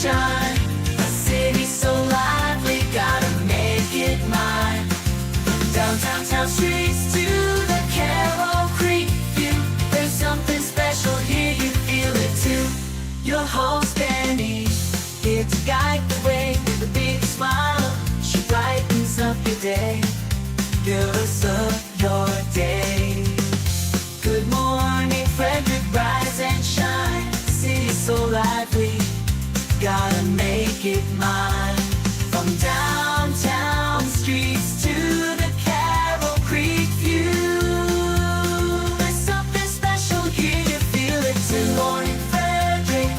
shine. A city so lively, gotta make it mine. From downtown town streets to the Carole Creek view, there's something special here, you feel it too. Your host Dani, here to guide the way with a big smile. She brightens up your day, girls of your day. Good morning Frederick, rise and shine. City's so lively, gotta make it mine. From downtown streets to the Carole Creek view, there's something special here, you feel it too. Good morning Frederick,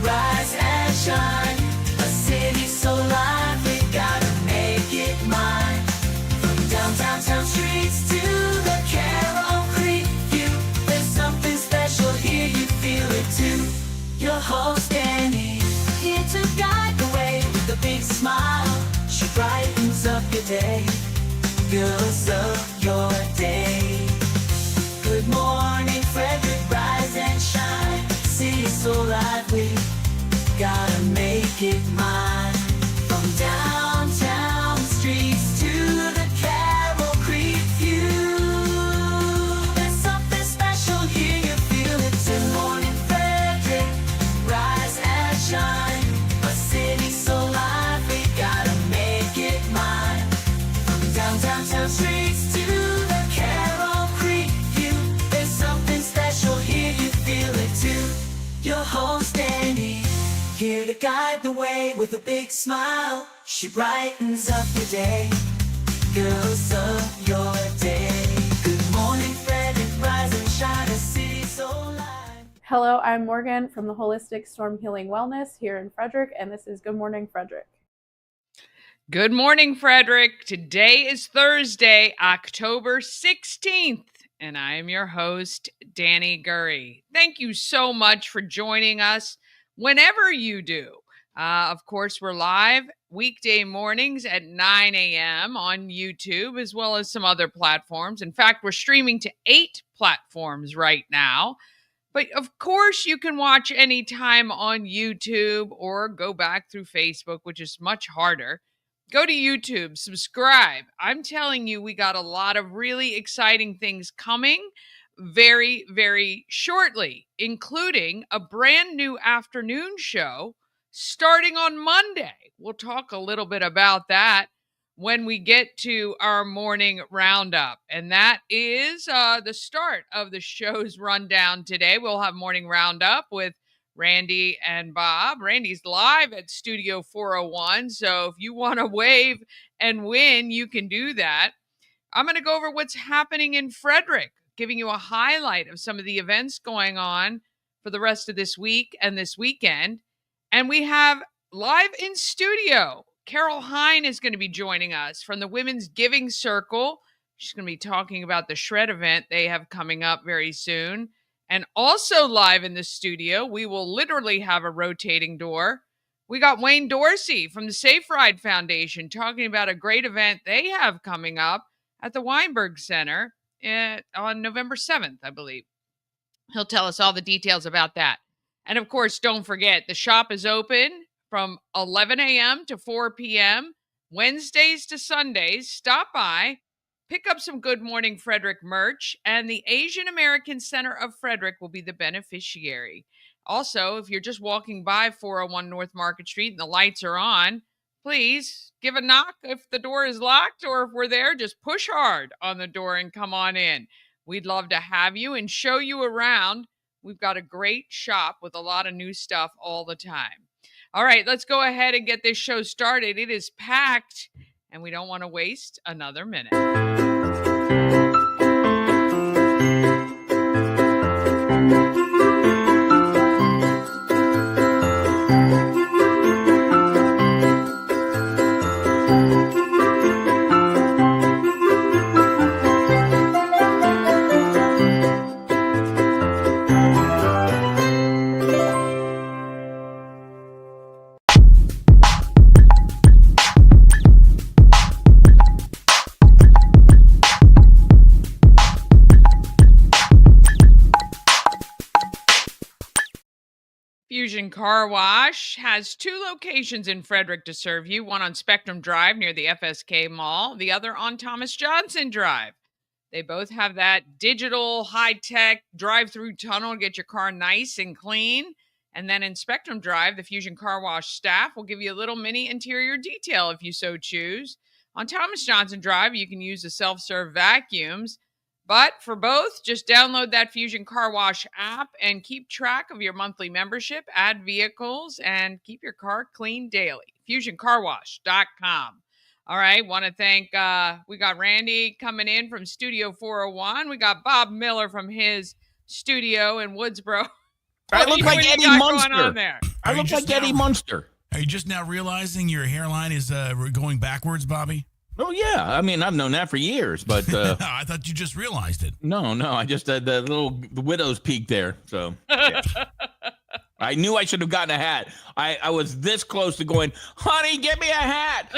rise and shine. A city so lively, gotta make it mine. From downtown town streets to the Carole Creek view, there's something special here, you feel it too. Your host Dani, here to guide the way with a big smile. She brightens up your day, girls of your day. Good morning Frederick, rise and shine. City's so lively, gotta make it mine. From downtown streets to the Carole Creek view, there's something special here, you feel it too. Good morning Frederick, rise and shine. A city so lively, gotta make it mine. From downtown town streets to the Carole Creek view, there's something special here, you feel it too. Your host Dani, here to guide the way with a big smile. She brightens up your day, girls of your day. Good morning Frederick, rise and shine. A city so live. Hello, I'm Morgan from the Holistic Storm Healing Wellness here in Frederick, and this is Good Morning Frederick. Good morning, Frederick. Today is Thursday, October 16th, and I am your host, Dani Gurrie. Thank you so much for joining us whenever you do. Of course, we're live weekday mornings at 9 a.m. on YouTube, as well as some other platforms. In fact, we're streaming to 8 platforms right now. But of course, you can watch anytime on YouTube or go back through Facebook, which is much harder. Go to YouTube, subscribe. I'm telling you, we got a lot of really exciting things coming very, very shortly, including a brand new afternoon show starting on Monday. We'll talk a little bit about that when we get to our morning roundup. And that is the start of the show's rundown today. We'll have morning roundup with Randy and Bob. Randy's live at Studio 401, so if you want to wave and win, you can do that. I'm going to go over what's happening in Frederick, giving you a highlight of some of the events going on for the rest of this week and this weekend. And we have live in studio, Carole Heine is going to be joining us from the Women's Giving Circle. She's going to be talking about the Shred event they have coming up very soon. And also live in the studio, we will literally have a rotating door. We got Wayne Dorsey from the Safe Ride Foundation talking about a great event they have coming up at the Weinberg Center on November 7th, I believe. He'll tell us all the details about that. And of course, don't forget, the shop is open from 11 a.m. to 4 p.m., Wednesdays to Sundays. Stop by. Pick up some Good Morning Frederick merch, and the Asian American Center of Frederick will be the beneficiary. Also, if you're just walking by 401 North Market Street and the lights are on, please give a knock if the door is locked, or if we're there, just push hard on the door and come on in. We'd love to have you and show you around. We've got a great shop with a lot of new stuff all the time. All right, let's go ahead and get this show started. It is packed, and we don't want to waste another minute. Car Wash has 2 locations in Frederick to serve you, one on Spectrum Drive near the FSK Mall, the other on Thomas Johnson Drive. They both have that digital, high-tech drive-through tunnel to get your car nice and clean. And then in Spectrum Drive, the Fusion Car Wash staff will give you a little mini interior detail if you so choose. On Thomas Johnson Drive, you can use the self-serve vacuums. But for both, just download that Fusion Car Wash app and keep track of your monthly membership, add vehicles, and keep your car clean daily. FusionCarWash.com. All right, want to thank, we got Randy coming in from Studio 401. We got Bob Miller from his studio in Woodsboro. I look like Eddie Munster. I look like Eddie Munster. Are you just now realizing your hairline is going backwards, Bobby? Oh, yeah. I mean, I've known that for years, but... I thought you just realized it. No. I just had the little widow's peak there, so... Yeah. I knew I should have gotten a hat. I was this close to going, honey, get me a hat!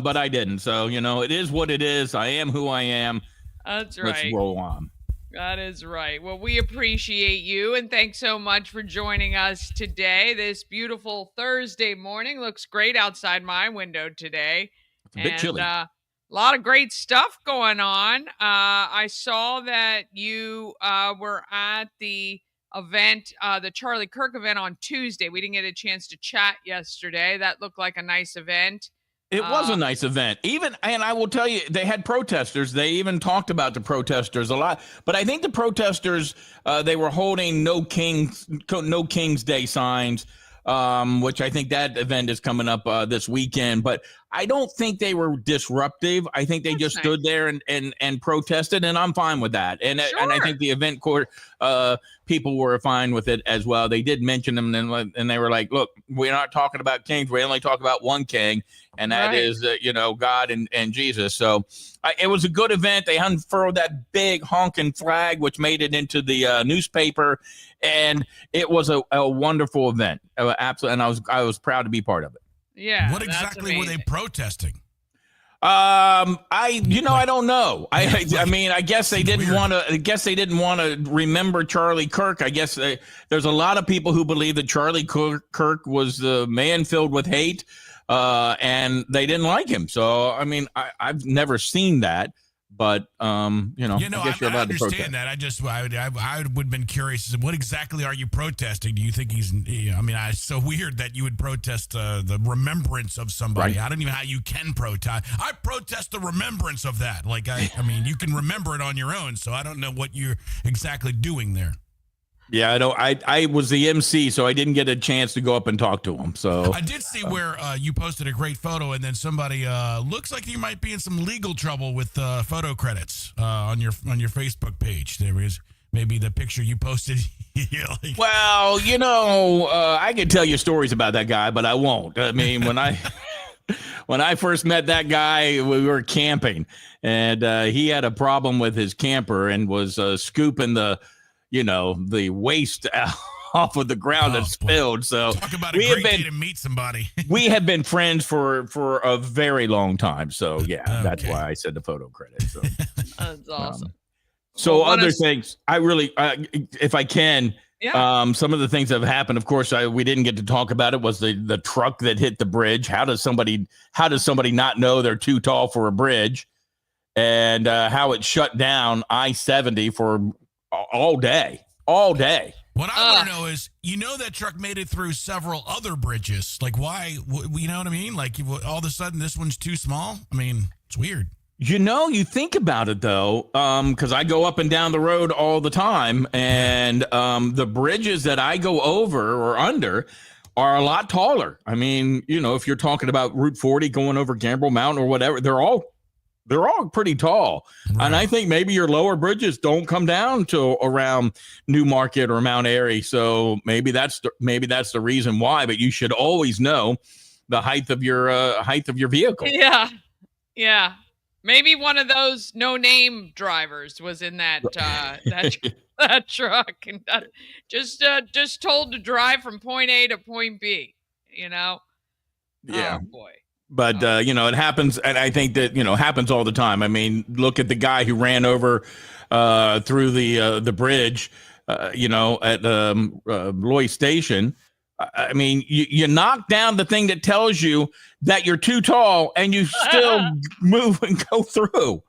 But I didn't, so, it is what it is. I am who I am. That's right. Let's roll on. That is right. Well, we appreciate you, and thanks so much for joining us today. This beautiful Thursday morning looks great outside my window today. It's a bit chilly. A lot of great stuff going on. I saw that you were at the event, the Charlie Kirk event on Tuesday. We didn't get a chance to chat yesterday. That looked like a nice event. It was a nice event. And I will tell you, they had protesters. They even talked about the protesters a lot. But I think the protesters, they were holding no King's Day signs, which I think that event is coming up this weekend. But I don't think they were disruptive. I think they just stood there and protested, and I'm fine with that. And I think the event court people were fine with it as well. They did mention them, and they were like, look, we're not talking about kings. We only talk about one king, and that is, God and Jesus. So it was a good event. They unfurled that big honking flag, which made it into the newspaper, and it was a wonderful event. Absolutely, and I was proud to be part of it. Yeah. What exactly were they protesting? I don't know. I mean, I guess they didn't want to. I guess they didn't want to remember Charlie Kirk. I guess there's a lot of people who believe that Charlie Kirk was the man filled with hate, and they didn't like him. So, I mean, I've never seen that. But I guess you're allowed to protest. That. I would have been curious. What exactly are you protesting? Do you think he's? I mean, it's so weird that you would protest the remembrance of somebody. Right. I don't even know how you can protest. I protest the remembrance of that. Like I mean, you can remember it on your own. So I don't know what you're exactly doing there. Yeah, I don't. I was the MC, so I didn't get a chance to go up and talk to him. So I did see where you posted a great photo, and then somebody looks like you might be in some legal trouble with photo credits on your Facebook page. There is maybe the picture you posted. Well, I could tell you stories about that guy, but I won't. I mean, when I first met that guy, we were camping, and he had a problem with his camper and was scooping the waste off of the ground that spilled. So talk about a great day to meet somebody. We have been friends for a very long time. So that's why I said the photo credit. So that's awesome. So other things, I really, if I can, some of the things that have happened. Of course, we didn't get to talk about it. Was the truck that hit the bridge? How does somebody not know they're too tall for a bridge? And how it shut down I-70 for all day. What I want to know is, that truck made it through several other bridges. Like, why? You know what I mean? Like, all of a sudden, this one's too small. I mean, it's weird. You think about it, though, because I go up and down the road all the time, and the bridges that I go over or under are a lot taller. I mean, if you're talking about Route 40 going over Gambrel Mountain or whatever, they're all pretty tall. Right. And I think maybe your lower bridges don't come down to around Newmarket or Mount Airy. So maybe that's the reason why, but you should always know the height of your vehicle. Yeah. Yeah. Maybe one of those no-name drivers was in that that truck and just told to drive from point A to point B, Yeah. Oh, boy. But, it happens, and I think that, happens all the time. I mean, look at the guy who ran over through the bridge, at Loy Station. I mean, you knock down the thing that tells you that you're too tall, and you still move and go through.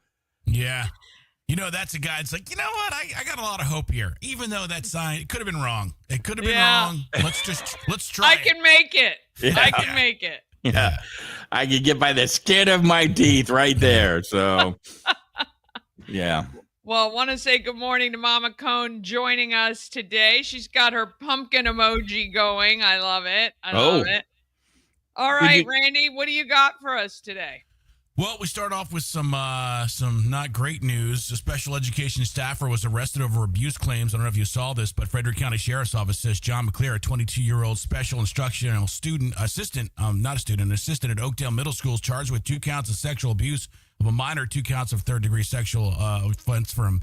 Yeah. That's a guy. It's like, you know what? I got a lot of hope here. Even though that sign, it could have been wrong. It could have been wrong. Let's try I can make it. Yeah. I can make it. Yeah. I can get by the skin of my teeth right there. So, yeah. Well, I want to say good morning to Mama Cone joining us today. She's got her pumpkin emoji going. I love it. I love it. All right, Randy, what do you got for us today? Well, we start off with some not great news. A special education staffer was arrested over abuse claims. I don't know if you saw this, but Frederick County Sheriff's Office says John McClure, a 22-year-old special instructional assistant at Oakdale Middle School, is charged with 2 counts of sexual abuse of a minor, 2 counts of third-degree sexual offense from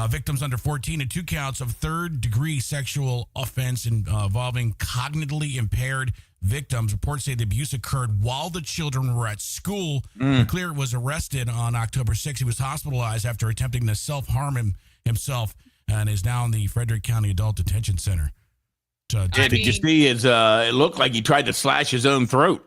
victims under 14, and 2 counts of third-degree sexual offense involving cognitively impaired victims. Reports say the abuse occurred while the children were at school. McClure was arrested on October 6th. He was hospitalized after attempting to self-harm himself and is now in the Frederick County Adult Detention Center. Did you see his, it looked like he tried to slash his own throat.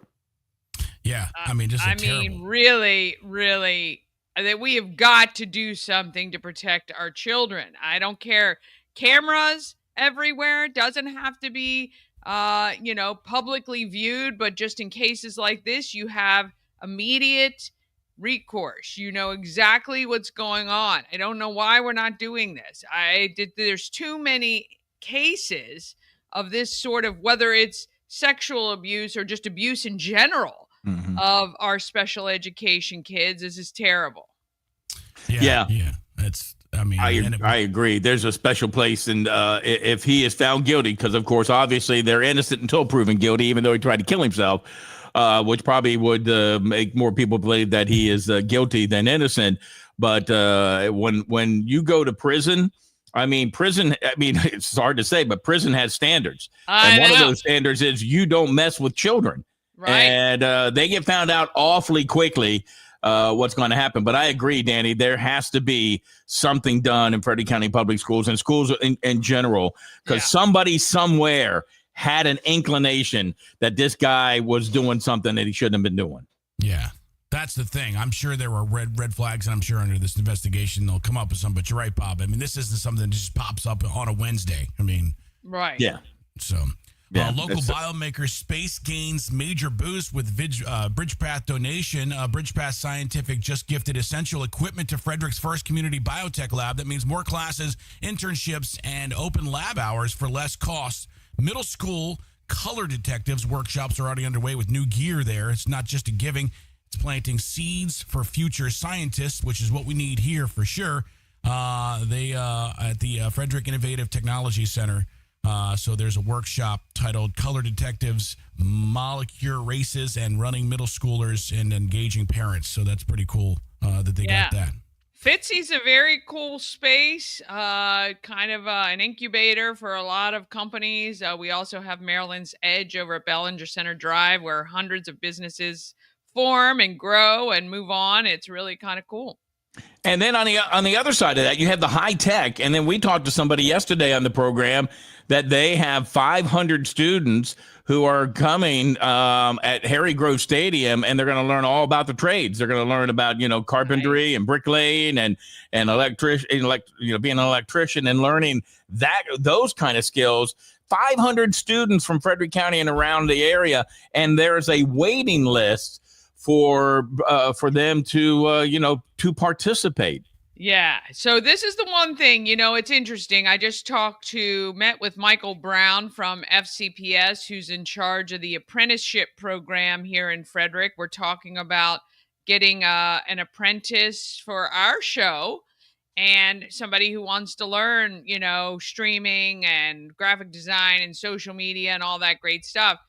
Yeah, terrible. Really, really, that we have got to do something to protect our children. I don't care. Cameras everywhere. Doesn't have to be publicly viewed, but just in cases like this, you have immediate recourse. You know exactly what's going on. I don't know why we're not doing this. There's too many cases of this sort of, whether it's sexual abuse or just abuse in general of our special education kids. This is terrible. Yeah. I agree. There's a special place, and if he is found guilty, because of course, obviously, they're innocent until proven guilty, even though he tried to kill himself, which probably would make more people believe that he is guilty than innocent. But when you go to prison, it's hard to say, but prison has standards, and one of those standards is you don't mess with children, right? And they get found out awfully quickly. What's going to happen. But I agree, Danny, there has to be something done in Frederick County Public Schools and schools in general, because somebody somewhere had an inclination that this guy was doing something that he shouldn't have been doing. Yeah, that's the thing. I'm sure there were red flags, and I'm sure under this investigation they'll come up with some. But you're right, Bob. I mean, this isn't something that just pops up on a Wednesday. Right. Yeah. So... local biomaker Space gains major boost with BridgePath donation. BridgePath Scientific just gifted essential equipment to Frederick's first community biotech lab. That means more classes, internships, and open lab hours for less cost. Middle school color detectives workshops are already underway with new gear there. It's not just a giving. It's planting seeds for future scientists, which is what we need here for sure. They at the Frederick Innovative Technology Center. So there's a workshop titled Color Detectives, Molecular Races, and Running Middle Schoolers and Engaging Parents. So that's pretty cool that they got that. Fitzy's a very cool space, kind of an incubator for a lot of companies. We also have Maryland's Edge over at Bellinger Center Drive, where hundreds of businesses form and grow and move on. It's really kind of cool. And then on the other side of that, you have the high tech. And then we talked to somebody yesterday on the program that they have 500 students who are coming at Harry Grove Stadium, and they're going to learn all about the trades. They're going to learn about, carpentry and bricklaying and being an electrician and learning those kind of skills. 500 students from Frederick County and around the area, and there's a waiting list for them to participate. Yeah. So this is the one thing, it's interesting. I just met with Michael Brown from FCPS, who's in charge of the apprenticeship program here in Frederick. We're talking about getting an apprentice for our show and somebody who wants to learn, streaming and graphic design and social media and all that great stuff.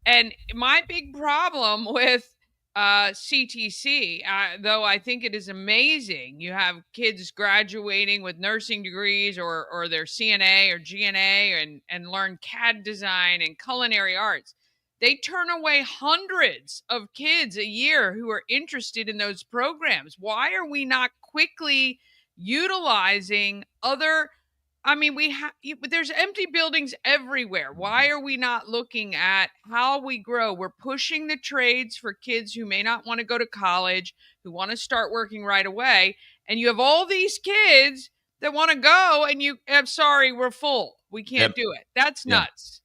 And my big problem with CTC, though I think it is amazing. You have kids graduating with nursing degrees or their CNA or GNA and learn CAD design and culinary arts. They turn away hundreds of kids a year who are interested in those programs. Why are we not quickly utilizing other I mean, there's empty buildings everywhere. Why are we not looking at how we grow? We're pushing the trades for kids who may not want to go to college, who want to start working right away. And you have all these kids that want to go, and I'm sorry, we're full. We can't do it. That's nuts.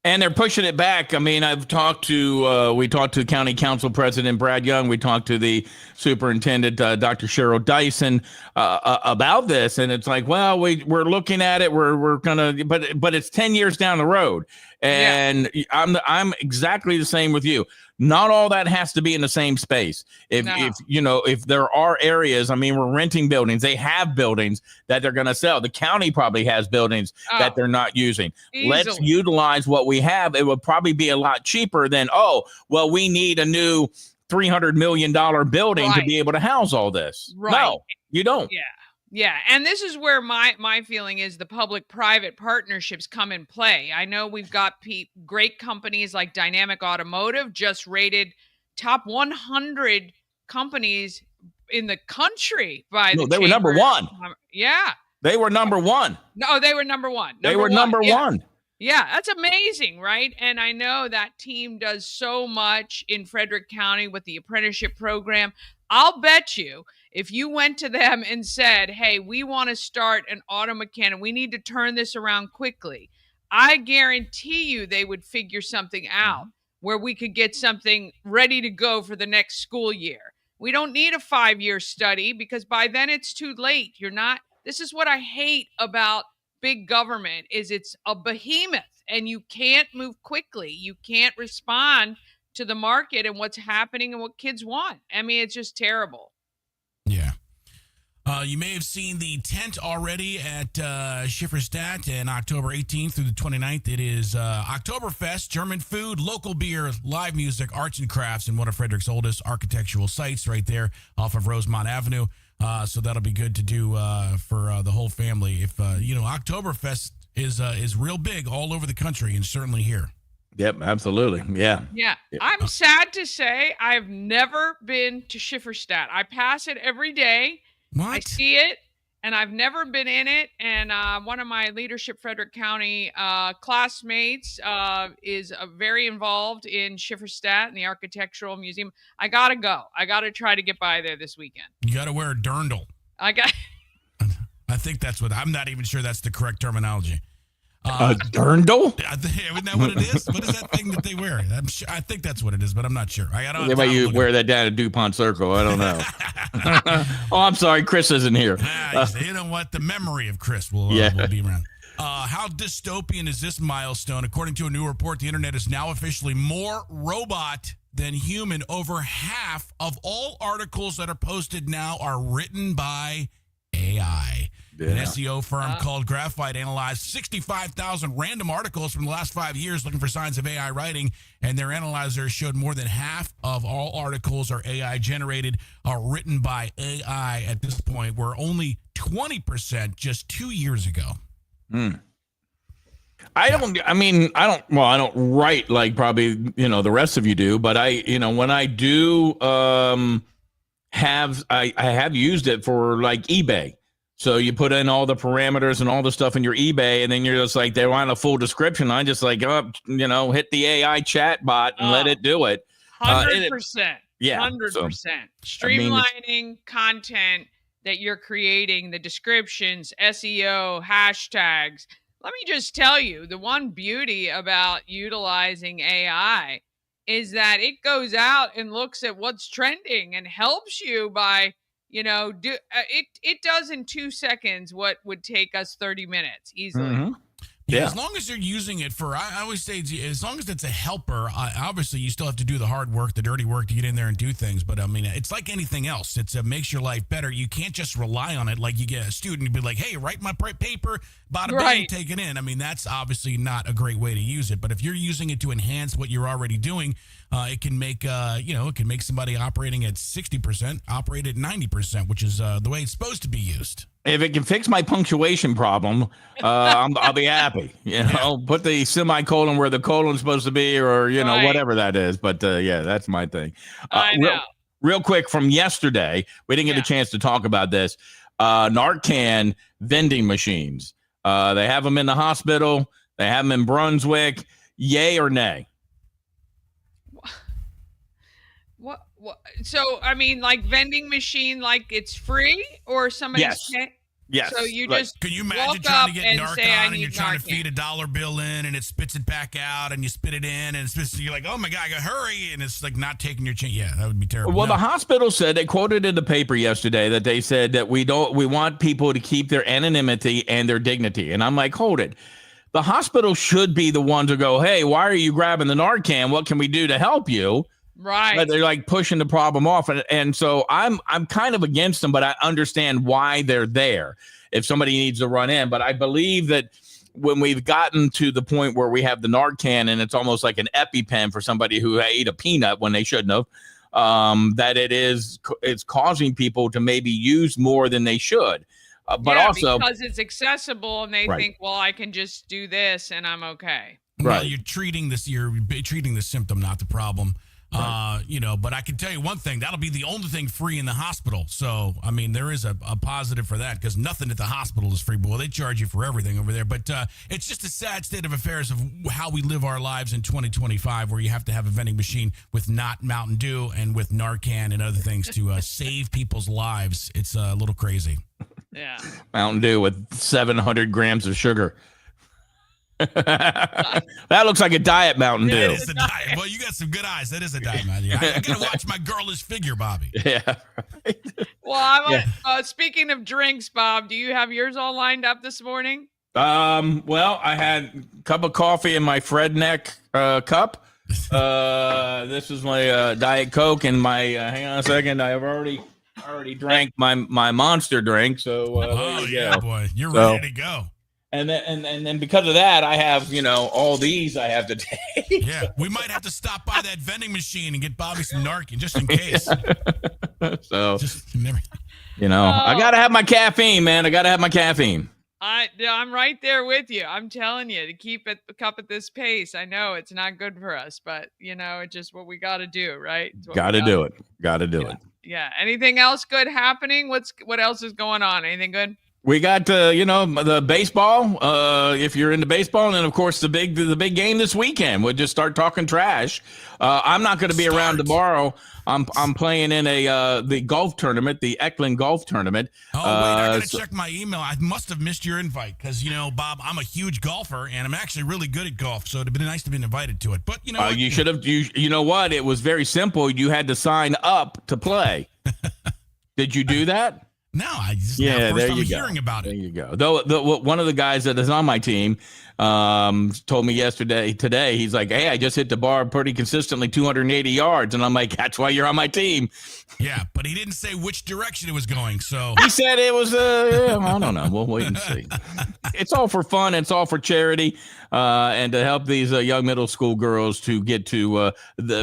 And they're pushing it back. I mean, we talked to County Council President Brad Young. We talked to the Superintendent, Dr. Cheryl Dyson, about this. And it's like, well, we're looking at it. We're gonna, but it's 10 years down the road. And I'm exactly the same with you. Not all that has to be in the same space. If there are areas, I mean, we're renting buildings. They have buildings that they're going to sell. The county probably has buildings that they're not using. Easily. Let's utilize what we have. It would probably be a lot cheaper than, we need a new $300 million building to be able to house all this. Right. No, you don't. Yeah. Yeah, and this is where my feeling is the public-private partnerships come in play. I know we've got great companies like Dynamic Automotive, just rated top 100 companies in the country by they were number one. Yeah. They were number one. No, they were number one. They were number one. Yeah, that's amazing, right? And I know that team does so much in Frederick County with the apprenticeship program. I'll bet you if you went to them and said, hey, we want to start an auto mechanic, we need to turn this around quickly, I guarantee you they would figure something out where we could get something ready to go for the next school year. We don't need a 5-year study because by then it's too late. This is what I hate about big government is it's a behemoth and you can't move quickly. You can't respond to the market and what's happening and what kids want. I mean, it's just terrible. Yeah. You may have seen the tent already at Schifferstadt on October 18th through the 29th. It is Oktoberfest, German food, local beer, live music, arts and crafts, and one of Frederick's oldest architectural sites right there off of Rosemont Avenue. So that'll be good to do for the whole family. If, Oktoberfest is real big all over the country and certainly here. Yep, absolutely. Yeah. Yeah. I'm sad to say I've never been to Schifferstadt. I pass it every day. What? I see it, and I've never been in it. And one of my Leadership Frederick County classmates is very involved in Schifferstadt and the Architectural Museum. I got to go. I got to try to get by there this weekend. You got to wear a dirndl. I think that's I'm not even sure that's the correct terminology. A dirndl? Isn't that what it is? What is that thing that they wear? I think that's what it is, but I'm not sure. They might you wear that down at DuPont Circle. I don't know. Oh, I'm sorry. Chris isn't here. You know what? The memory of Chris will be around. How dystopian is this milestone? According to a new report, the internet is now officially more robot than human. Over half of all articles that are posted now are written by AI. Yeah. An SEO firm called Graphite analyzed 65,000 random articles from the last 5 years looking for signs of AI writing, and their analyzer showed more than half of all articles are AI generated, are written by AI at this point, where only 20% just 2 years ago. I don't write like probably, the rest of you do, but when I do I have used it for like eBay. So you put in all the parameters and all the stuff in your eBay, and then you're just like, they want a full description. I just like, hit the AI chat bot and let it do it. 100%. Yeah. 100%. Streamlining content that you're creating, the descriptions, SEO, hashtags. Let me just tell you, the one beauty about utilizing AI is that it goes out and looks at what's trending and helps you by, it does in 2 seconds what would take us 30 minutes easily. Mm-hmm. Yeah, as long as you're using it for, I always say, as long as it's a helper, obviously you still have to do the hard work, the dirty work to get in there and do things. But I mean, it's like anything else. It makes your life better. You can't just rely on it. Like you get a student and be like, hey, write my paper, bada bing, take it in. I mean, that's obviously not a great way to use it. But if you're using it to enhance what you're already doing, it can make, it can make somebody operating at 60% operate at 90%, which is the way it's supposed to be used. If it can fix my punctuation problem, I'll be happy. Put the semicolon where the colon's supposed to be, or whatever that is. But that's my thing. I know. Real quick from yesterday, we didn't get a chance to talk about this. Narcan vending machines. They have them in the hospital. They have them in Brunswick. Yay or nay? What? So, I mean, like vending machine, like it's free or somebody's Yes. paying? Yes. So you Right. just Can you walk imagine trying up to get and say, I Narcan and need you're trying to Narcan. feed a dollar bill in and it spits it back out and you spit it in and it's just, you're like, oh my God, I gotta hurry. And it's like not taking your chance. Yeah, that would be terrible. Well, No. the hospital said, they quoted in the paper yesterday that they said that we want people to keep their anonymity and their dignity. And I'm like, hold it. The hospital should be the one to go, hey, why are you grabbing the Narcan? What can we do to help you? Right. But they're like pushing the problem off. And so I'm kind of against them, but I understand why they're there if somebody needs to run in. But I believe that when we've gotten to the point where we have the Narcan and it's almost like an EpiPen for somebody who ate a peanut when they shouldn't have, that it's causing people to maybe use more than they should. But yeah, also because it's accessible and they Right. think, well, I can just do this and I'm okay. Well, Right. you're treating the symptom, not the problem. Right. But I can tell you one thing, that'll be the only thing free in the hospital. So, I mean, there is a positive for that because nothing at the hospital is free. Well, they charge you for everything over there. But it's just a sad state of affairs of how we live our lives in 2025, where you have to have a vending machine with not Mountain Dew and with Narcan and other things to save people's lives. It's a little crazy. Yeah. Mountain Dew with 700 grams of sugar. That looks like a diet Mountain That Dew. is a diet. Well, you got some good eyes. That is a diet, man. I got to watch my girlish figure, Bobby. Yeah. Well, speaking of drinks, Bob, do you have yours all lined up this morning? Well, I had a cup of coffee in my Fredneck cup. This is my Diet Coke and my hang on a second. I've already drank my monster drink. So there you yeah, go. boy, you're So- ready to go. And then because of that, I have all these I have to take. Yeah, we might have to stop by that vending machine and get Bobby some Narcan just in case. So Just never. I gotta have my caffeine, man. I gotta have my caffeine. I'm right there with you. I'm telling you to keep it up at this pace. I know it's not good for us, but it's just what we got to do, right? Gotta do it. Gotta do it. Yeah. Anything else good happening? What else is going on? Anything good? We got the baseball. If you're into baseball, and then of course the big game this weekend. We'll just start talking trash. I'm not going to be around tomorrow. I'm playing in the golf tournament, the Eklund golf tournament. Oh wait, I gotta check my email. I must have missed your invite because Bob, I'm a huge golfer and I'm actually really good at golf. So it'd been nice to be invited to it. But what? You should have. You know what? It was very simple. You had to sign up to play. Did you do that? No, I just Yeah, first there time you go. hearing about There it. you go. Though one of the guys that is on my team told me today, he's like, hey, I just hit the bar pretty consistently 280 yards. And I'm like, that's why you're on my team. Yeah, but he didn't say which direction it was going. So He said it was, I don't know. We'll wait and see. It's all for fun. It's all for charity and to help these young middle school girls to get to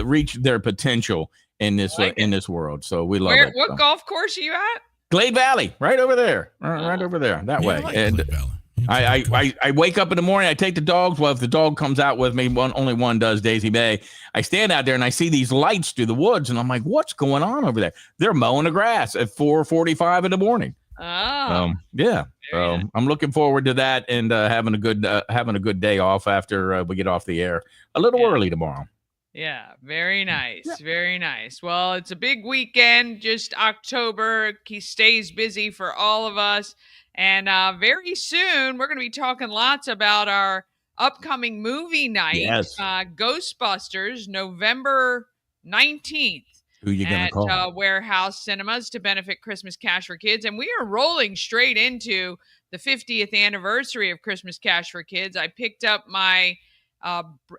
reach their potential in this in this world. So we love it. What golf course are you at? Glade Valley, right over there, right over there, that way. I like And Glade Valley. I wake up in the morning, I take the dogs. Well, if the dog comes out with me, only one does, Daisy Bay. I stand out there and I see these lights through the woods, and I'm like, what's going on over there? They're mowing the grass at 4:45 in the morning. Oh, Yeah. Very nice. I'm looking forward to that and having a good day off after we get off the air a little early tomorrow. yeah. Very nice. Very nice. Well, it's a big weekend, just October. He stays busy for all of us. And very soon, we're going to be talking lots about our upcoming movie night, Yes. Ghostbusters, November 19th. Who you gonna At call? Warehouse Cinemas to benefit Christmas Cash for Kids. And we are rolling straight into the 50th anniversary of Christmas Cash for Kids. I picked up my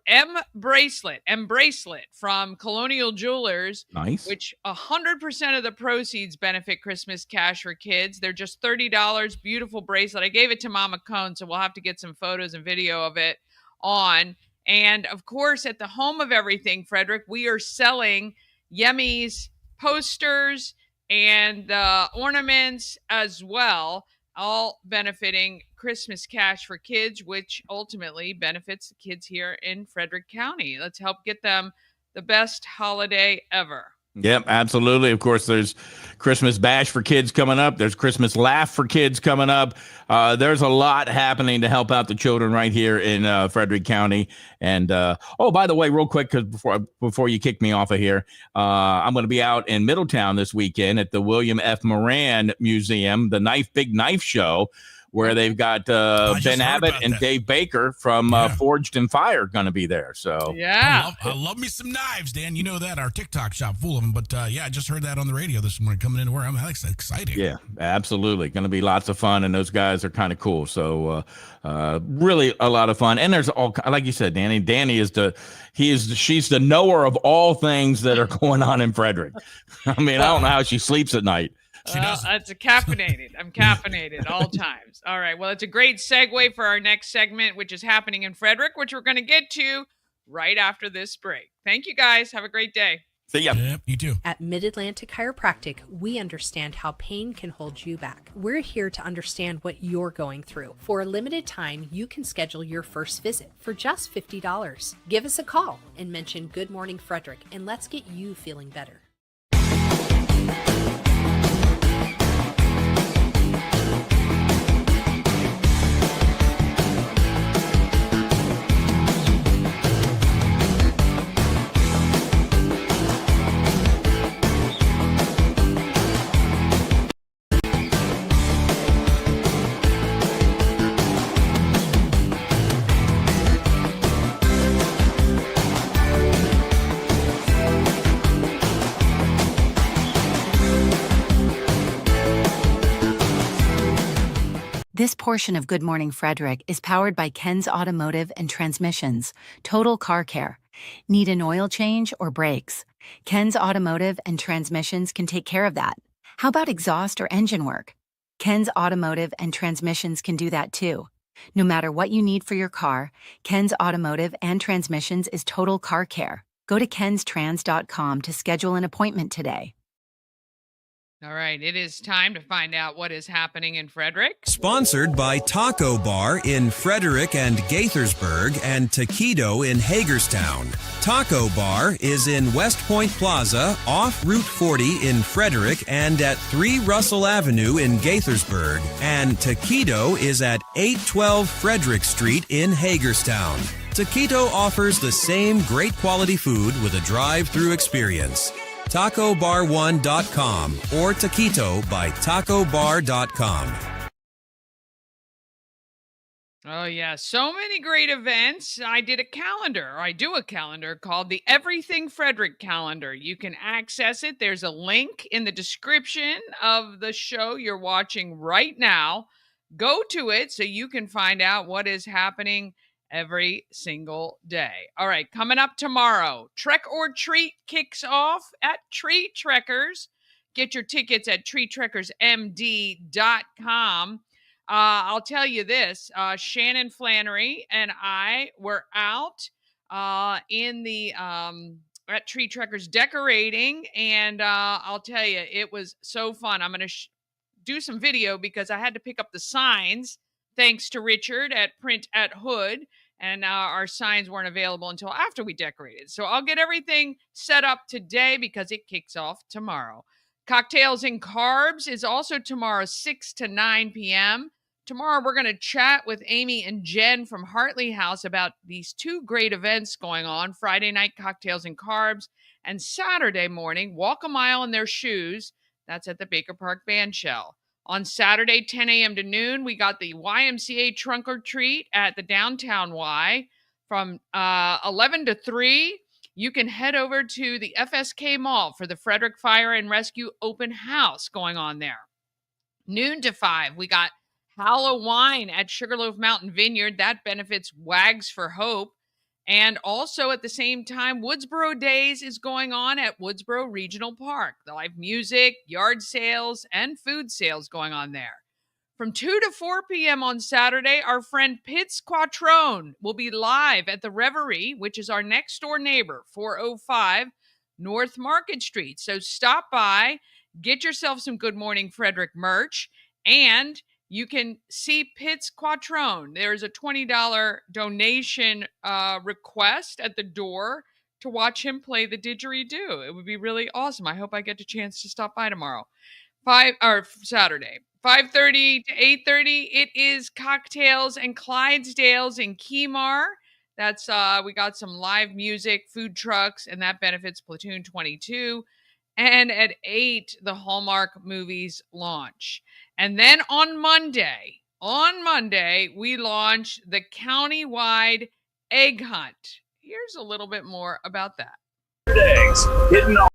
M bracelet from Colonial Jewelers, Nice. which 100% of the proceeds benefit Christmas Cash for Kids. They're just $30. Beautiful bracelet. I gave it to Mama Cone, so we'll have to get some photos and video of it on. And of course, at the home of everything, Frederick, we are selling Yemi's posters and ornaments as well, all benefiting Christmas Cash for Kids, which ultimately benefits the kids here in Frederick County. Let's help get them the best holiday ever. Yep, absolutely. Of course, there's Christmas Bash for kids coming up. There's Christmas Laugh for kids coming up. There's a lot happening to help out the children right here in Frederick County. And by the way, real quick, because before you kick me off of here, I'm going to be out in Middletown this weekend at the William F. Moran Museum, the Big Knife Show, where they've got Ben Abbott and Dave Baker from Forged in Fire going to be there. So yeah, I love me some knives, Dan. You know that, our TikTok shop full of them. But I just heard that on the radio this morning coming into work. That's exciting. Yeah, absolutely. Going to be lots of fun, and those guys are kind of cool. So really a lot of fun. And there's all, like you said, Dani she's the knower of all things that are going on in Frederick. I mean, I don't know how she sleeps at night. That's caffeinated. I'm caffeinated all times. All right. Well, it's a great segue for our next segment, which is happening in Frederick, which we're going to get to right after this break. Thank you, guys. Have a great day. See ya. Yep, you too. At Mid-Atlantic Chiropractic, we understand how pain can hold you back. We're here to understand what you're going through. For a limited time, you can schedule your first visit for just $50. Give us a call and mention Good Morning Frederick, and let's get you feeling better. This portion of Good Morning Frederick is powered by Ken's Automotive and Transmissions, Total Car Care. Need an oil change or brakes? Ken's Automotive and Transmissions can take care of that. How about exhaust or engine work? Ken's Automotive and Transmissions can do that too. No matter what you need for your car, Ken's Automotive and Transmissions is Total Car Care. Go to kenstrans.com to schedule an appointment today. All right, it is time to find out what is happening in Frederick. Sponsored by Taco Bar in Frederick and Gaithersburg and Taquito in Hagerstown. Taco Bar is in West Point Plaza, off Route 40 in Frederick and at 3 Russell Avenue in Gaithersburg. And Taquito is at 812 Frederick Street in Hagerstown. Taquito offers the same great quality food with a drive-through experience. TacoBar1.com or Taquito by TacoBar.com. Oh, yeah. So many great events. I do a calendar called the Everything Frederick Calendar. You can access it. There's a link in the description of the show you're watching right now. Go to it so you can find out what is happening every single day. All right, coming up tomorrow, Trek or Treat kicks off at Treat Trekkers. Get your tickets at treattrekkersmd.com. I'll tell you this, Shannon Flannery and I were out in the at Treat Trekkers decorating, and I'll tell you, it was so fun. I'm going to do some video because I had to pick up the signs thanks to Richard at Print at Hood. And our signs weren't available until after we decorated. So I'll get everything set up today because it kicks off tomorrow. Cocktails and Carbs is also tomorrow, 6 to 9 p.m. Tomorrow we're going to chat with Amy and Jen from Hartley House about these two great events going on. Friday night, Cocktails and Carbs. And Saturday morning, Walk a Mile in Their Shoes. That's at the Baker Park Bandshell. On Saturday, 10 a.m. to noon, we got the YMCA Trunk or Treat at the Downtown Y. From 11 to 3, you can head over to the FSK Mall for the Frederick Fire and Rescue Open House going on there. Noon to 5, we got Halloween at Sugarloaf Mountain Vineyard. That benefits Wags for Hope. And also at the same time, Woodsboro Days is going on at Woodsboro Regional Park. The live music, yard sales, and food sales going on there. From 2 to 4 p.m. on Saturday, our friend Pitts Quattrone will be live at the Reverie, which is our next door neighbor, 405 North Market Street. So stop by, get yourself some Good Morning Frederick merch, and you can see Pitts Quattrone. There's a $20 donation request at the door to watch him play the didgeridoo. It would be really awesome. I hope I get a chance to stop by tomorrow. Saturday. 5:30 to 8:30. It is Cocktails and Clydesdales in Kemar. That's we got some live music, food trucks, and that benefits Platoon 22. And at 8, the Hallmark movies launch. And then on Monday, we launch the county-wide egg hunt. Here's a little bit more about that. Eggs hitting on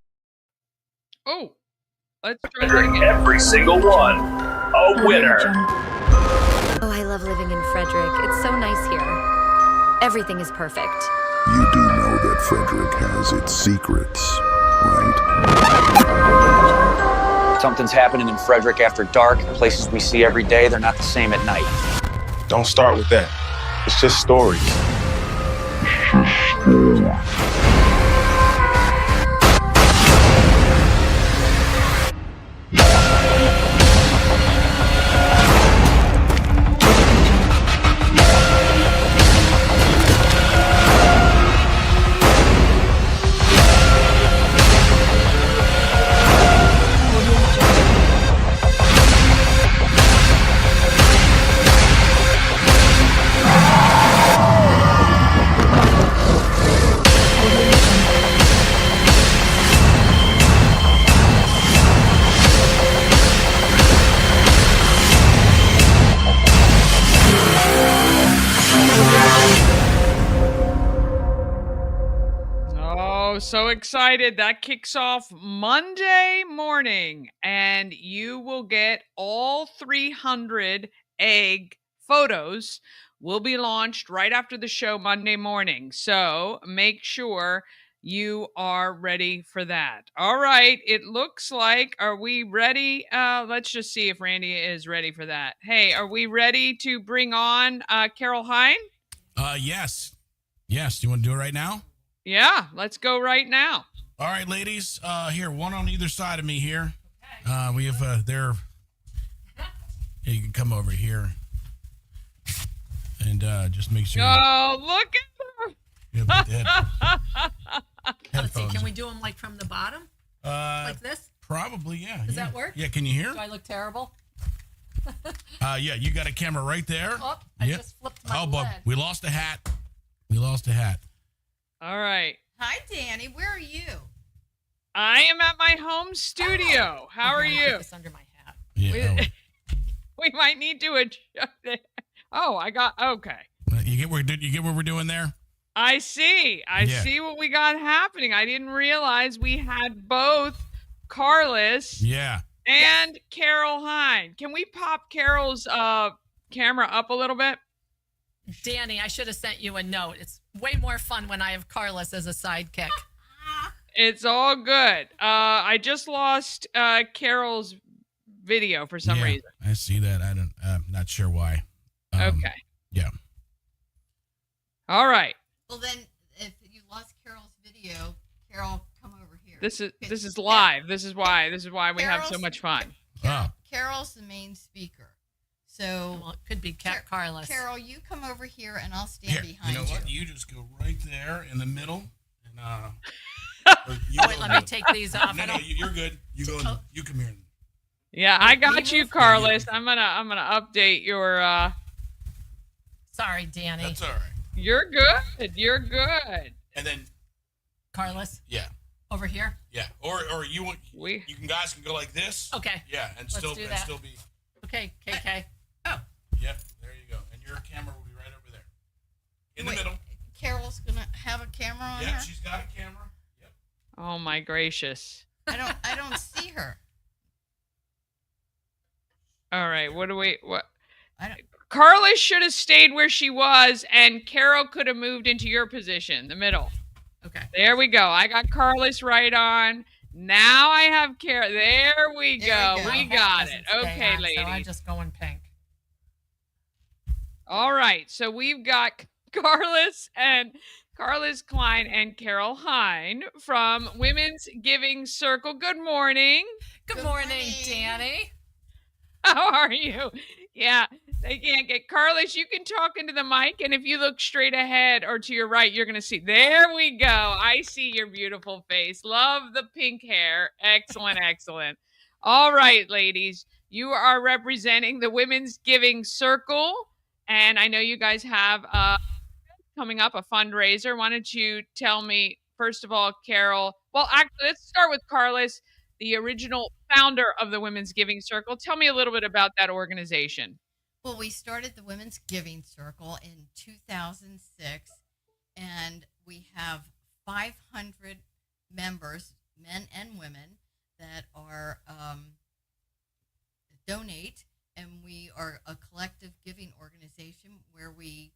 Let's try that again. every single one. A winner. Oh, I love living in Frederick. It's so nice here. Everything is perfect. You do know that Frederick has its secrets, right? Something's happening in Frederick after dark. Places we see every day, they're not the same at night. Don't start with that. It's just stories. So excited. That kicks off Monday morning, and you will get all 300 egg photos will be launched right after the show Monday morning. So make sure you are ready for that. All right. It looks like, are we ready? Let's just see if Randy is ready for that. Hey, are we ready to bring on Carole Heine? Yes. Yes. Do you want to do it right now? Yeah, let's go right now. All right, ladies. Here, one on either side of me here. We have their. Yeah, you can come over here and just make sure. Oh, look at Let's see. Can we do them like from the bottom, like this? Probably, yeah. Does that work? Yeah. Can you hear? Do I look terrible? Yeah, you got a camera right there. Oh, I just flipped my but lid. we lost a hat. All right. Hi, Dani. Where are you? I am at my home studio. How are you? Put this under my hat. Yeah. We might need to adjust it. Oh, I got okay. You get what we're doing there? I see. I see what we got happening. I didn't realize we had both Karlys and Carole Heine. Can we pop Carole's camera up a little bit? Dani, I should have sent you a note. It's way more fun when I have Karlys as a sidekick. It's all good. I just lost Carole's video for some reason. I see that. I'm not sure why. Okay. Yeah. All right. Well, then, if you lost Carole's video, Carole, come over here. This is live. This is why we have so much fun. Carole's the main speaker. So it could be Karlys. Carole, you come over here and I'll stand behind you. You know what? You just go right there in the middle, and wait, let me take these off. No, you're good. You go. You come here. Yeah, I got you, Karlys. I'm gonna update your. Sorry, Dani. That's all right. You're good. You're good. And then Karlys. Yeah. Over here. Yeah. Or you want guys can go like this. Okay. Yeah, and still be. Okay, KK. Yep, there you go. And your camera will be right over there. In the middle. Carole's gonna have a camera on her? Yeah, she's got a camera. Yep. Oh my gracious. I don't see her. All right, what? Karlys should have stayed where she was, and Carole could have moved into your position, the middle. Okay. There we go. I got Karlys right on. Now I have Carole. There we go. We got it. Okay, ladies. So I'm just going pink. All right. So we've got Karlys Kline and Carole Heine from Women's Giving Circle. Good morning. Good morning, Dani. How are you? Yeah. They can't get Karlys. You can talk into the mic, and if you look straight ahead or to your right, you're going to see. There we go. I see your beautiful face. Love the pink hair. Excellent, excellent. All right, ladies, you are representing the Women's Giving Circle, and I know you guys have coming up a fundraiser. Why don't you tell me, first of all, Carole? Well, actually, let's start with Karlys, the original founder of the Women's Giving Circle. Tell me a little bit about that organization. Well, we started the Women's Giving Circle in 2006, and we have 500 members, men and women, that are donate, and we are a collective giving organization where we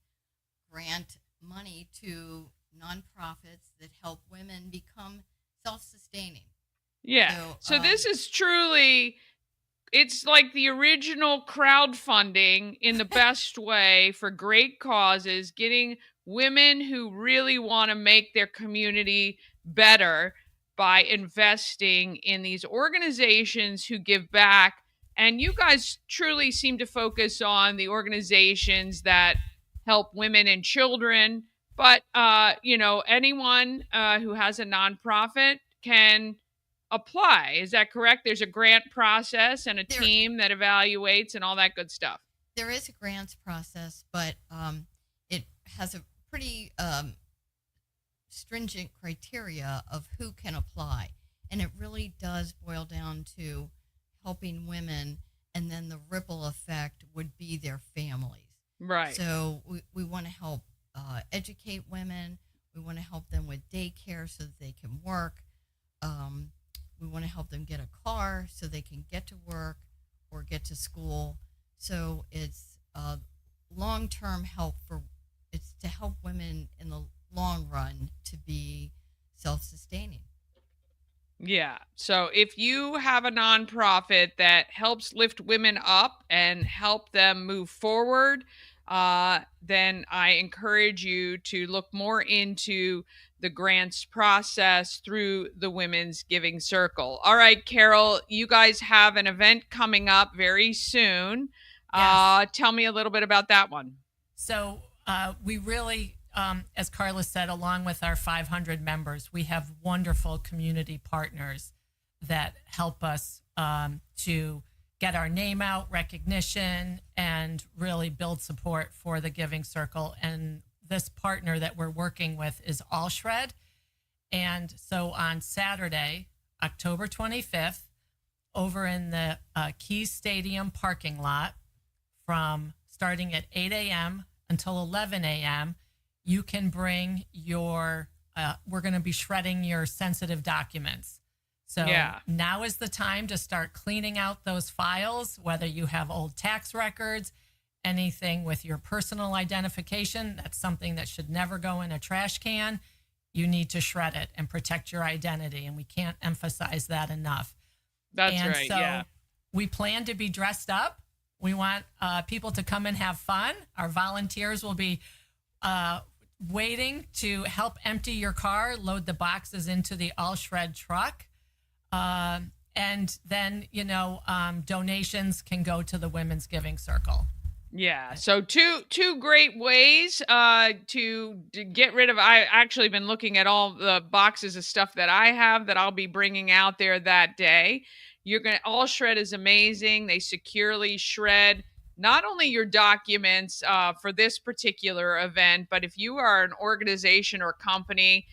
grant money to nonprofits that help women become self-sustaining. Yeah. So this is truly, it's like the original crowdfunding in the best way for great causes, getting women who really want to make their community better by investing in these organizations who give back. And you guys truly seem to focus on the organizations that help women and children. But, anyone who has a nonprofit can apply. Is that correct? There's a grant process and a team that evaluates and all that good stuff. There is a grants process, but it has a pretty stringent criteria of who can apply. And it really does boil down to helping women, and then the ripple effect would be their families. Right. So we want to help educate women. We want to help them with daycare so that they can work. We want to help them get a car so they can get to work or get to school. So it's long-term help it's to help women in the long run to be self-sustaining. Yeah. So if you have a nonprofit that helps lift women up and help them move forward, then I encourage you to look more into the grants process through the Women's Giving Circle. All right, Carole, you guys have an event coming up very soon. Yes. Tell me a little bit about that one. So we really, as Karlys said, along with our 500 members, we have wonderful community partners that help us to get our name out, recognition, and really build support for the Giving Circle. And this partner that we're working with is All Shred. And so on Saturday, October 25th, over in the Keys Stadium parking lot, from starting at 8 a.m. until 11 a.m., you can bring your, we're going to be shredding your sensitive documents. So now is the time to start cleaning out those files, whether you have old tax records, anything with your personal identification. That's something that should never go in a trash can. You need to shred it and protect your identity. And we can't emphasize that enough. That's right. So we plan to be dressed up. We want people to come and have fun. Our volunteers will be waiting to help empty your car, load the boxes into the All Shred truck. And then, donations can go to the Women's Giving Circle. Yeah. So two great ways to get rid of. I actually been looking at all the boxes of stuff that I have that I'll be bringing out there that day. All Shred is amazing. They securely shred not only your documents for this particular event, but if you are an organization or company,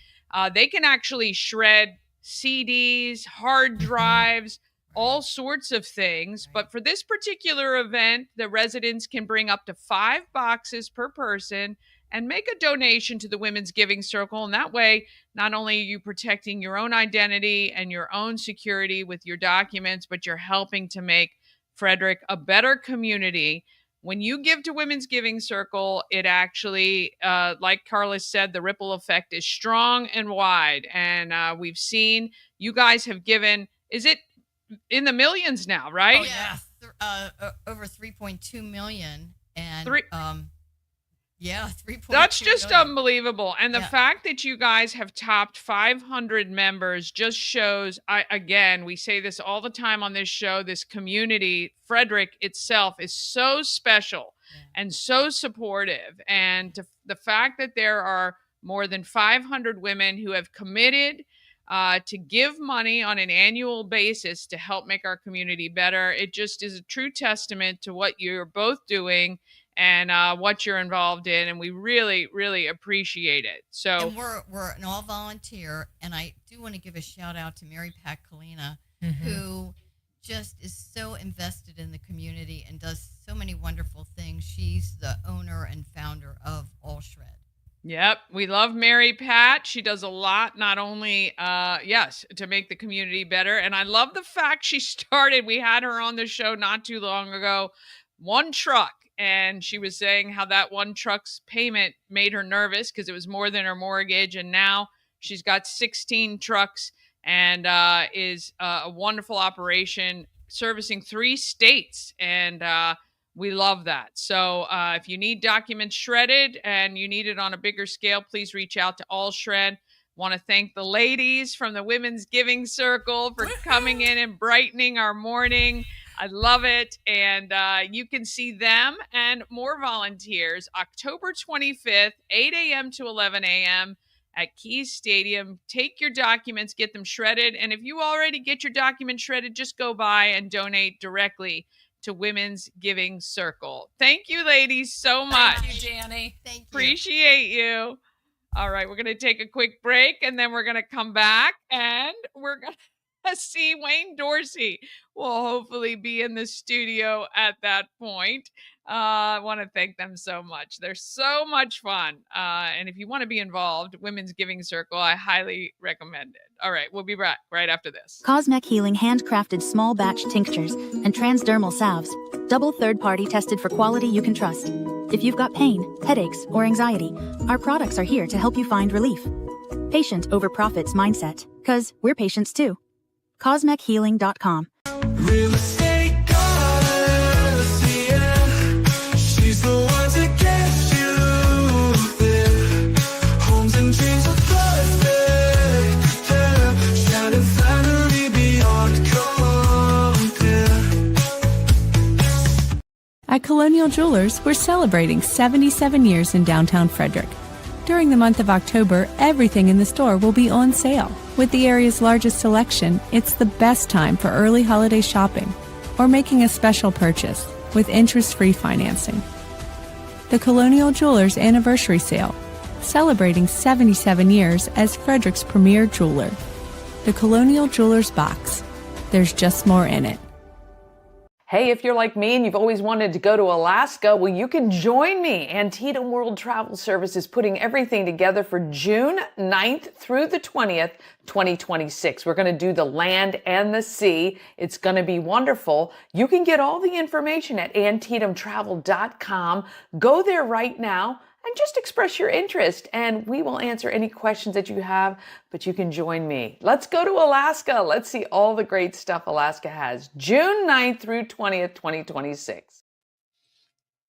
they can actually shred CDs, hard drives, all sorts of things. But for this particular event, the residents can bring up to 5 boxes per person and make a donation to the Women's Giving Circle. And that way, not only are you protecting your own identity and your own security with your documents, but you're helping to make Frederick a better community. When you give to Women's Giving Circle, it actually, like Karlys said, the ripple effect is strong and wide. And we've seen you guys have given, is it in the millions now, right? Oh, yeah. Over 3.2 million. And 3.2 That's just million. Unbelievable. And the fact that you guys have topped 500 members just shows, again, we say this all the time on this show, this community, Frederick itself is so special. and so supportive. And the fact that there are more than 500 women who have committed to give money on an annual basis to help make our community better, it just is a true testament to what you're both doing and what you're involved in, and we really, really appreciate it. So, and we're an all volunteer, and I do want to give a shout out to Mary Pat Kalina, who just is so invested in the community and does so many wonderful things. She's the owner and founder of All Shred. Yep, we love Mary Pat. She does a lot, not only, yes, to make the community better. And I love the fact she started, we had her on the show not too long ago, one truck. And she was saying how that one truck's payment made her nervous because it was more than her mortgage. And now she's got 16 trucks and is a wonderful operation servicing 3 states. And we love that. So if you need documents shredded and you need it on a bigger scale, please reach out to All Shred. Want to thank the ladies from the Women's Giving Circle for coming in and brightening our morning. I love it. And you can see them and more volunteers October 25th, 8 a.m. to 11 a.m. at Keys Stadium. Take your documents, get them shredded. And if you already get your documents shredded, just go by and donate directly to Women's Giving Circle. Thank you, ladies, so much. Thank you, Dani. Thank you. Appreciate you. All right, we're going to take a quick break, and then we're going to come back, and we're going to see Wayne Dorsey will hopefully be in the studio at that point. I want to thank them so much. They're so much fun. And if you want to be involved, Women's Giving Circle, I highly recommend it. All right, we'll be back right after this. Cosmec Healing handcrafted small batch tinctures and transdermal salves. Double third-party tested for quality you can trust. If you've got pain, headaches, or anxiety, our products are here to help you find relief. Patient over profits mindset, 'cause we're patients too. CosmecHealing.com. Real estate goddess, yeah. She's the one to get you there. Homes and dreams are perfect, yeah. Shining flattery beyond compare. At Colonial Jewelers, we're celebrating 77 years in downtown Frederick. During the month of October, everything in the store will be on sale. With the area's largest selection, it's the best time for early holiday shopping or making a special purchase with interest-free financing. The Colonial Jewelers Anniversary Sale, celebrating 77 years as Frederick's premier jeweler. The Colonial Jewelers Box. There's just more in it. Hey, if you're like me and you've always wanted to go to Alaska, well, you can join me. Antietam World Travel Service is putting everything together for June 9th through the 20th, 2026. We're going to do the land and the sea. It's going to be wonderful. You can get all the information at AntietamTravel.com. Go there right now and just express your interest, and we will answer any questions that you have, but you can join me. Let's go to Alaska. Let's see all the great stuff Alaska has. June 9th through 20th, 2026.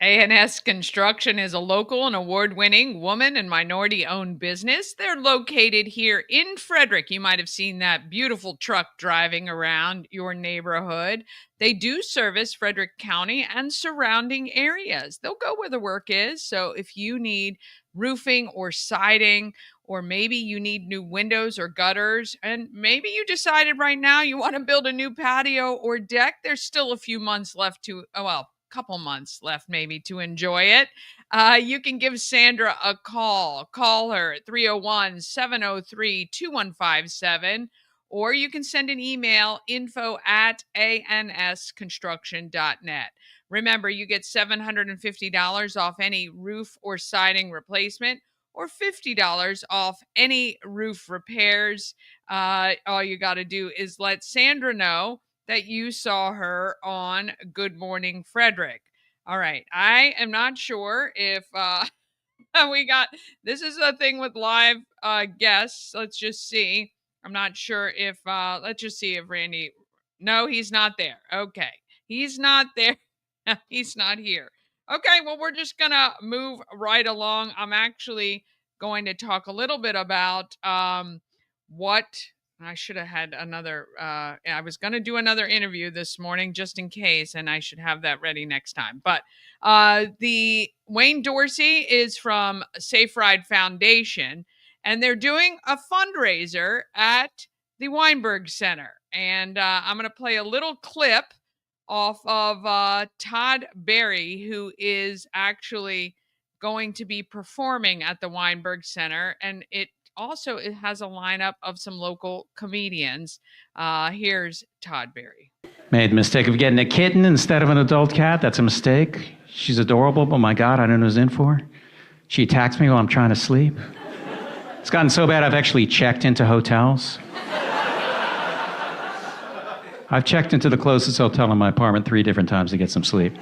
A&S Construction is a local and award-winning woman and minority-owned business. They're located here in Frederick. You might have seen that beautiful truck driving around your neighborhood. They do service Frederick County and surrounding areas. They'll go where the work is. So if you need roofing or siding, or maybe you need new windows or gutters, and maybe you decided right now you want to build a new patio or deck, there's still a few months left to, couple months left maybe to enjoy it. You can give Sandra a call. Call her at 301-703-2157, or you can send an email, info@ansconstruction.net. Remember, you get $750 off any roof or siding replacement, or $50 off any roof repairs. All you got to do is let Sandra know that you saw her on Good Morning Frederick. All right. I am not sure if this is a thing with live guests. Let's just see. I'm not sure if, let's just see if Randy, no, he's not there. Okay. He's not there. He's not here. Okay. Well, we're just going to move right along. I'm actually going to talk a little bit about what I should have had another, I was going to do another interview this morning just in case, and I should have that ready next time. But the Wayne Dorsey is from Safe Ride Foundation, and they're doing a fundraiser at the Weinberg Center. And I'm going to play a little clip off of Todd Barry, who is actually going to be performing at the Weinberg Center. And it has a lineup of some local comedians. Here's Todd Barry. Made the mistake of getting a kitten instead of an adult cat. That's a mistake. She's adorable, but my God, I don't know what it's in for. She attacks me while I'm trying to sleep. It's gotten so bad I've actually checked into hotels. I've checked into the closest hotel in my apartment 3 different times to get some sleep.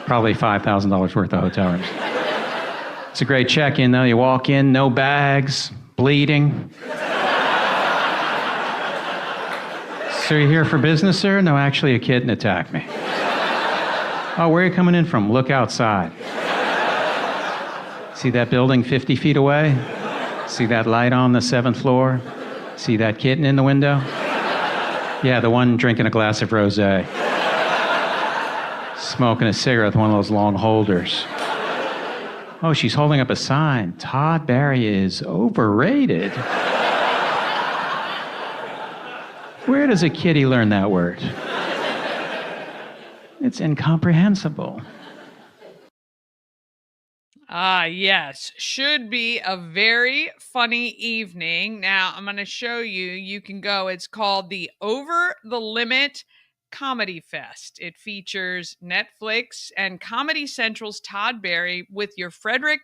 Probably $5,000 worth of hotel rooms. It's a great check-in, though. You walk in, no bags, bleeding. So you're here for business, sir? No, actually, a kitten attacked me. Oh, where are you coming in from? Look outside. See that building 50 feet away? See that light on the 7th floor? See that kitten in the window? Yeah, the one drinking a glass of rosé. Smoking a cigarette with one of those long holders. Oh, she's holding up a sign. Todd Barry is overrated. Where does a kitty learn that word? It's incomprehensible. Yes, should be a very funny evening. Now, I'm going to show you. You can go. It's called the Over the Limit Comedy Fest. It features Netflix and Comedy Central's Todd Barry with your favorite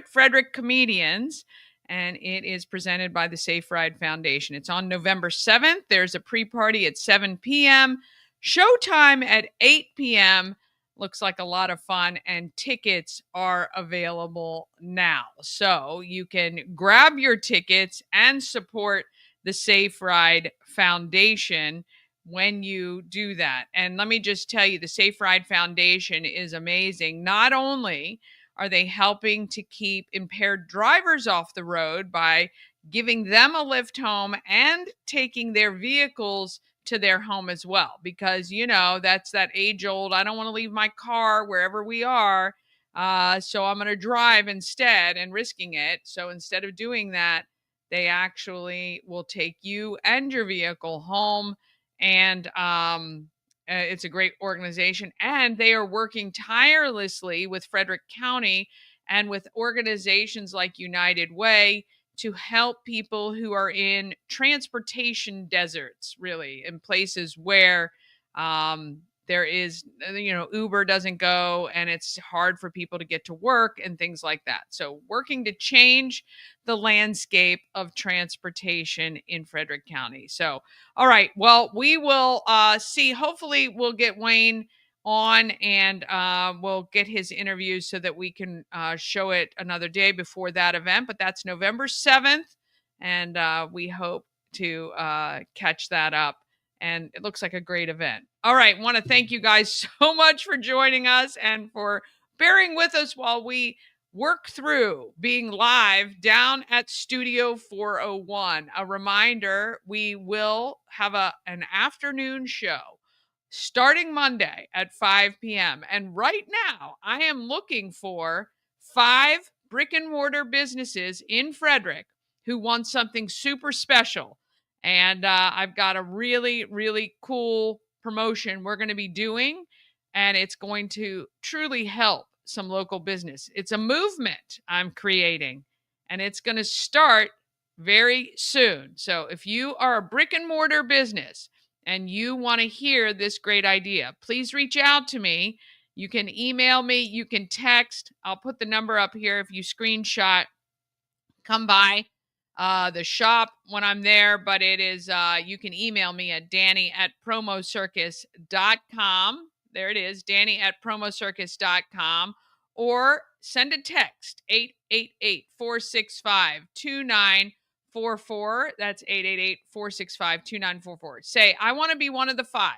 Frederick comedians, and it is presented by the Safe Ride Foundation. It's on November 7th. There's a pre-party at 7 p.m., showtime at 8 p.m., Looks like a lot of fun, and tickets are available now. So you can grab your tickets and support the Safe Ride Foundation when you do that. And let me just tell you, the Safe Ride Foundation is amazing. Not only are they helping to keep impaired drivers off the road by giving them a lift home and taking their vehicles to their home as well, because, you know, that's that age old, I don't want to leave my car wherever we are, so I'm going to drive instead, and risking it. So instead of doing that, they actually will take you and your vehicle home. And it's a great organization, and they are working tirelessly with Frederick County and with organizations like United Way to help people who are in transportation deserts, really, in places where there is, you know, Uber doesn't go, and it's hard for people to get to work and things like that. So working to change the landscape of transportation in Frederick County. So, all right, well, we will see. Hopefully we'll get Wayne on, and we'll get his interviews so that we can show it another day before that event. But that's November 7th, and we hope to catch that up. And it looks like a great event. All right, want to thank you guys so much for joining us and for bearing with us while we work through being live down at Studio 401. A reminder, we will have an afternoon show starting Monday at 5 p.m. And right now, I am looking for 5 brick and mortar businesses in Frederick who want something super special. And I've got a really, really cool promotion we're going to be doing, and it's going to truly help some local business. It's a movement I'm creating, and it's going to start very soon. So if you are a brick and mortar business and you want to hear this great idea, please reach out to me. You can email me, you can text. I'll put the number up here if you screenshot. Come by the shop when I'm there, but it is, you can email me at Dani@promocircus.com. There it is, Dani@promocircus.com, or send a text, 888-465-2944. That's 888-465-2944. Say, I want to be one of the 5.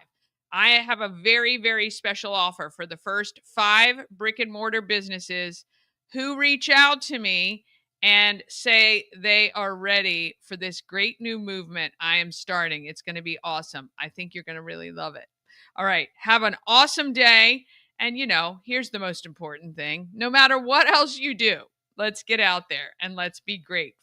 I have a very, very special offer for the first 5 brick and mortar businesses who reach out to me and say they are ready for this great new movement I am starting. It's going to be awesome. I think you're going to really love it. All right. Have an awesome day. And, here's the most important thing. No matter what else you do, let's get out there and let's be great.